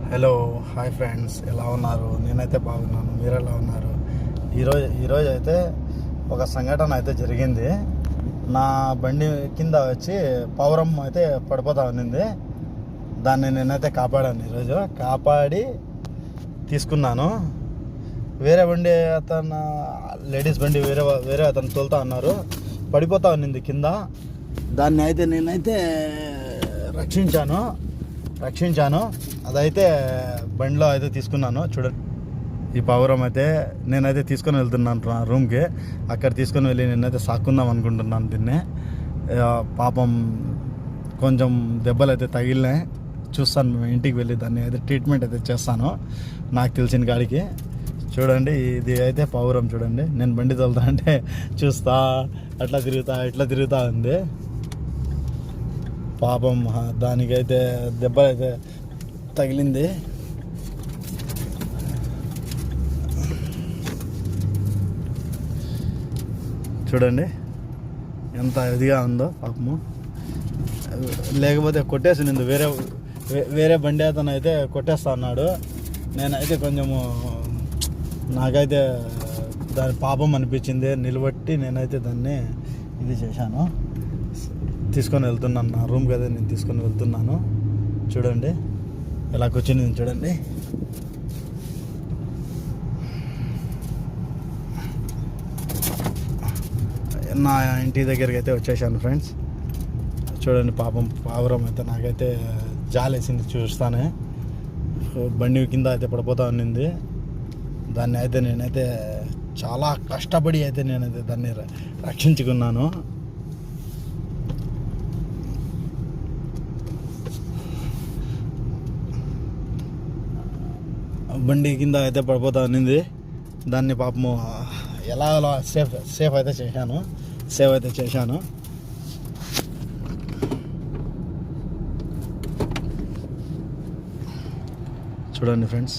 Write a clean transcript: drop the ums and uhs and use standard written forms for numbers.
Hello hi friends, ఎలా ఉన్నారు? నేనైతే బాగున్నాను. మీరు ఎలా ఉన్నారు? ఈరోజు అయితే ఒక సంఘటన అయితే జరిగింది. నా బండి కింద వచ్చి పౌరం అయితే పడిపోతా ఉన్నింది. దాన్ని నేనైతే కాపాడాను. ఈరోజు కాపాడి తీసుకున్నాను. వేరే బండి అతను లేడీస్ బండి వేరే అతను తోలుతా ఉన్నారు. పడిపోతా ఉన్నింది కింద. దాన్ని అయితే నేనైతే రక్షించాను. అదైతే బండిలో అయితే తీసుకున్నాను. చూడండి, ఈ పౌరం అయితే నేనైతే తీసుకొని వెళ్తున్నాను నా రూమ్కి. అక్కడ తీసుకొని వెళ్ళి నేనైతే సాక్కుందాం అనుకుంటున్నాను దీన్ని. పాపం కొంచెం దెబ్బలు అయితే తగిలినాయి. చూస్తాను, ఇంటికి వెళ్ళి దాన్ని అయితే ట్రీట్మెంట్ అయితే చేస్తాను నాకు తెలిసిన కాడికి. చూడండి, ఇది అయితే పౌరం. చూడండి, నేను బండి తోలుతా అంటే చూస్తా అట్లా తిరుగుతా ఉంది. పాపం దానికైతే దెబ్బలు అయితే తగిలింది. చూడండి ఎంత ఇదిగా ఉందో పాపము. లేకపోతే కొట్టేసింది. వేరే బండి అతను అయితే కొట్టేస్తా అన్నాడు. నేనైతే కొంచెము నాకైతే దాని పాపం అనిపించింది. నిలబట్టి నేనైతే దాన్ని ఇది చేశాను. తీసుకొని వెళ్తున్నాను నా రూమ్కి అయితే నేను తీసుకొని వెళ్తున్నాను. చూడండి ఎలా కూర్చుని చూడండి. నా ఇంటి దగ్గరికి అయితే వచ్చేసాను ఫ్రెండ్స్. చూడండి, పాపం పావురం అయితే నాకైతే జాలేసింది చూస్తానే. బండి కింద అయితే పడిపోతా ఉన్నింది. దాన్ని అయితే నేనైతే చాలా కష్టపడి అయితే నేనైతే దాన్ని రక్షించుకున్నాను. బండి కింద అయితే పడిపోతా ఉన్నింది. దాన్ని పాపము ఎలా సేఫ్ అయితే చేశాను. చూడండి ఫ్రెండ్స్.